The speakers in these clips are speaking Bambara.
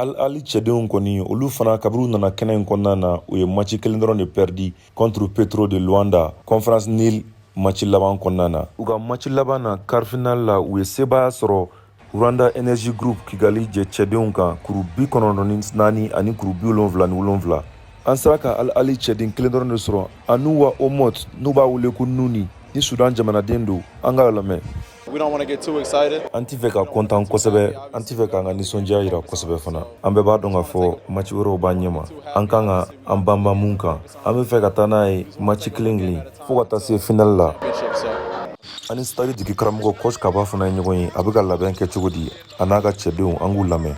Ali cɛdenw kɔni olu fana kaburu nana kɛnɛ in kɔnɔna na u ye match kelen dɔrɔn de perdi contre Petro de Luanda conference nil match laban kɔnɔna na u ka match laban na quart final la u ye sebaya sɔrɔ Rwanda Energy Group Kigali jɛ cɛdenw kan kuru 94 ani kuru 77 an sera ka Ali cɛden kelen dɔrɔn de sɔrɔ Anuwa Omot n'u b'a wele ko Nuni ni Sudan jamanaden don an ka lamɛn. We don't want to get too excited. An tɛ fɛ ka kontaan kosɛbɛ, an tɛ fɛ k'an ka nisɔndiya jira kosɛbɛ fana. An bɛɛ b'a dɔn k'a fɔ match wɛrɛw b'an ɲɛma. An kan ka an banban mun kan. An bɛ fɛ ka taa n'a ye match kelen fo ka taa se final la. Ani stade digi karamɔgɔ coach Kaba fana ye ɲɔgɔn ye. A bɛ ka labɛn kɛ cogo di? A n'a ka cɛdenw an k'u lamɛn.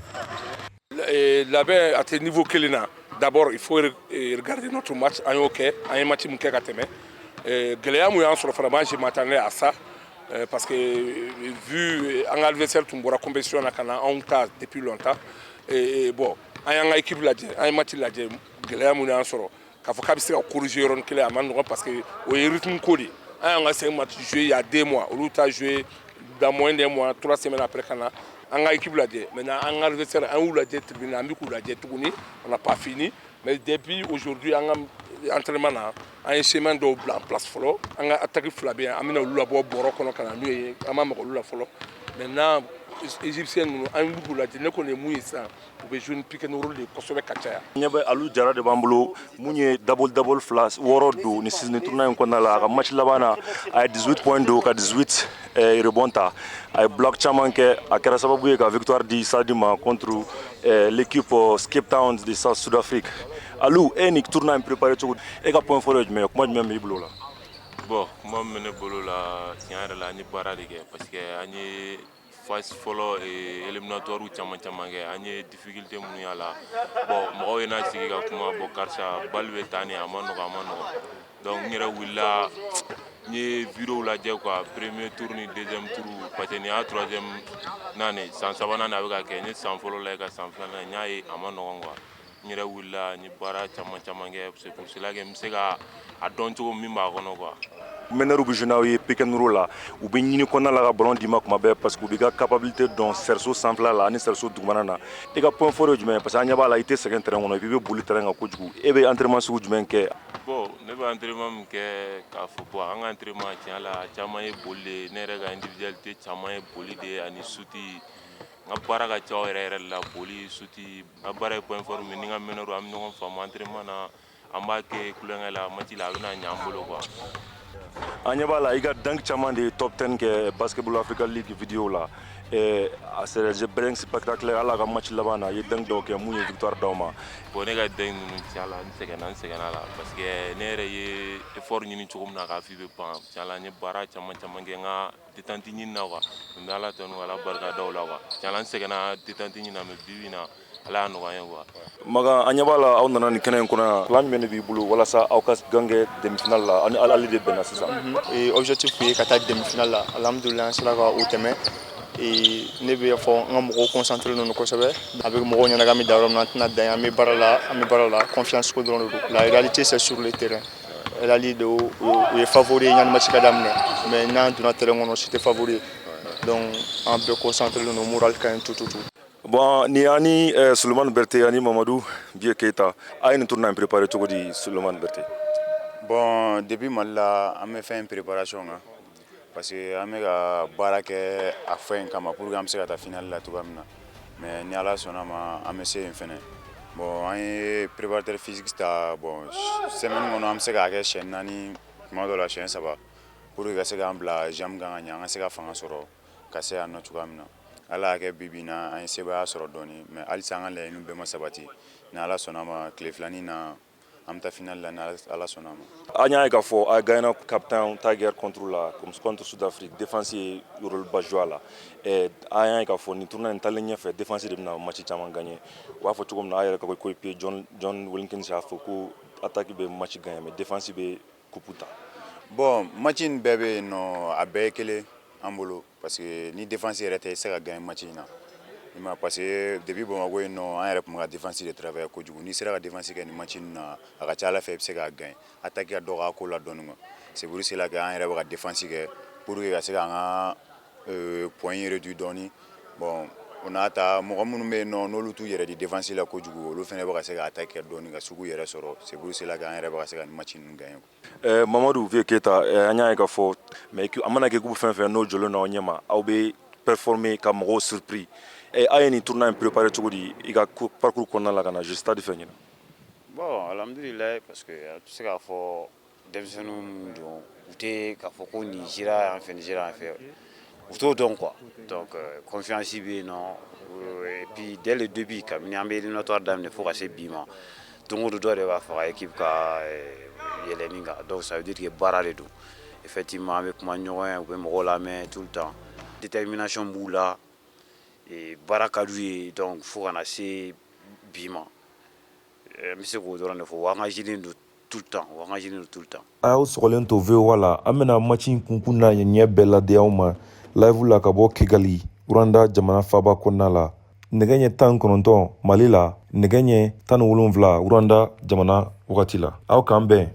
Labɛn à ce niveau kelen na. D'abord, il faut regarder notre match. An y'o kɛ, an ye match mun kɛ ka tɛmɛ. Gɛlɛya mun y'an sɔrɔ vraiment je m'attendais à ça. Parce que vu un adversaire qui a compétition depuis longtemps et bon un équipe un match corriger parce que au rythme codé un match joué il y a 2 mois on a joué dans moins d'un mois 3 semaines après un équipe maintenant un adversaire on n'a pas fini mais depuis aujourd'hui entraînement un chemin de blanc place follow on a attaqué flabé amina lula bo boro kono kana nu ama mako lula follow maintenant égyptien nous un beaucoup la ne connaît mouille ça pour jouer une pique no rôle de kosobe kacha nyebe alu jara de bambulo munye double flash woro do ni season tournoi en konna la match labana ay 18 points do ka 18 rebonta ay block chamanke akara sababu ka victoire di Sadima contre l'équipe Cape Town de South Afrique. Alou ni tournoi préparé tout et ka point fort mais comment même iblo là bon moi mené bolo la tiara la ni bara de parce que ani phase follow et éliminatoire ou chama ani difficulté mun yala bon mo ina sigi ka kuma bo karsa balwe tani amano donc ñira willa ni vidéo la je quoi premier tour ni deuxième tour parce que ni a troisième nane sans sabana na ka ke ni sans follow la ka sans fana ñay amano quoi ñira willa ni bara chama c'est pour cela que msega a don to mi ma kono quoi meneru bi jenaw pekenuro la u be ñini konna la ka ballon dima kuma be parce que bi ka capacité don serso sanfla la ni serso dugumana na e ka point fort jumen parce que anya bala ite second terrain wono bi be boli terrain ka kojugu e be entraînement su jumen ke bon ne be entraînement ke ka football an entraînement tiala chama e boli ne rega individualité chama e boli de ani suti nga bara ka chaw yɛrɛ la boli suti nga bara point fort mi nga meneru am ñogon fam entraînement na amba ke kulenga la mati la bina ñambolo quoi anya bala iga dank chaman de top 10 ke basketball Africa League vidéo la c'est je bring spectacle ala ka match labana ye dank do ke mu victoire dawma bon ne ga dank nu tiala ni segana la parce que ne re ye effort ñini ciugum na ka fi be pan tiala ni bara chaman ke nga détente ñin na quoi ndala ton wala barka daw la quoi tiala segana détente ñina me biwina ala no gayen quoi maga anyabala aw nana ni kenen kuna plan men bi bulu wala sa aw kas gange demi final la ani ali de benassa et objectif est kata demi final la alhamdulillah sala ka uteme et ne be fo ngam ko concentrer no ko sabe avec mo nyana gami darom na dan ami barala confiance ko don la réalité c'est sur le terrain la ligue est favori ñan match kadam mais nan duna terrain on c'était favori donc on peut concentrer no moral quand tout bon ni ani Suleiman Berté ani Mamadou Bié Keita a une tournoi préparé tout di Suleiman Berté bon depuis malla on me fait une préparation parce que on me barake a fin kama pour am se ta finale la tout gamna mais ni ala sonama on me c'est infini bon un préparateur physique sta bon semaine on am se ga ke chaîne nani modo la chaîne ça va pour que se ga ambla jam ga nya se ga fanga soro ka se an tout gamna ala ke bibina an seba soro doni mais ali sanga le nu be ma sabati na ala sonama clé flani na amta final la na ala sonama anya ka fo a gaina captain Tiger contre la comme contre Sud Afrique défensier yorol bajwala et anya ka fo ni tournoi talenya fait défensier de na match chama gagner wa fo tukum na ayere ka ko pe John Wilkins a fo ko attaque be match gagner mais défensive be kuputa bon match bébé no abekele ambolo parce que ni défenseur était ça gagner match na il m'a passé depuis Bamako non un rep ma défense de travail ko jugu ni sera défense que ni match na aka chala fait c'est gagner attaquer dora ko la donne c'est pour cela que un rep défense que pour que ça nga point réduit donné bon o n'a ta mɔgɔ minnu bɛ yen nɔ n'olu t'u yɛrɛ di défense la kojugu olu fana bɛ ka se ka attaque kɛ dɔɔni ka se k'u yɛrɛ sɔrɔ c'est pour cela que an yɛrɛ bɛ ka se ka nin match ninnu gagner. Mamadou Vieux Keita an y'a ye k'a fɔ mais a mana kɛ équipe fɛn o fɛn n'o jɔlen n'aw ɲɛma aw bɛ performer ka mɔgɔw surpris aw ye nin tournoi in préparé cogo di i ka parcours kɔnɔna la ka na stade fɛ ɲina. Bon alhamdulillah parce que a tɛ se k'a fɔ denmisɛnninw minnu don u tɛ k'a fɔ ko nin sera yan fɛ nin sera yan fɛ u t'o dɔn quoi donc confiance bɛ yen nɔ et puis dès le début kabini an bɛ éliminatoire daminɛ fo ka se bi ma don o don dɔ de b'a fɔ ka équipe ka yɛlɛnni kan donc ça veut dire que baara de don effectivement an bɛ kuma ɲɔgɔn ye u bɛ mɔgɔw lamɛn tout le temps détermination b'u la baara ka d'u ye donc fo ka na se bi ma n bɛ se k'o dɔrɔn de fɔ wa engagé don tout le temps wa engagé don tout le temps. A y'aw sɔgɔlen to VOA la an bɛna match in kunkun n'a ɲɛ bɛɛ ladi aw ma live la ka bɔ Kigali Rwanda jamana faaba kɔnɔna la nɛgɛ ɲɛ 19 Mali la nɛgɛ ɲɛ 17 Rwanda jamana wagati la aw k'an bɛn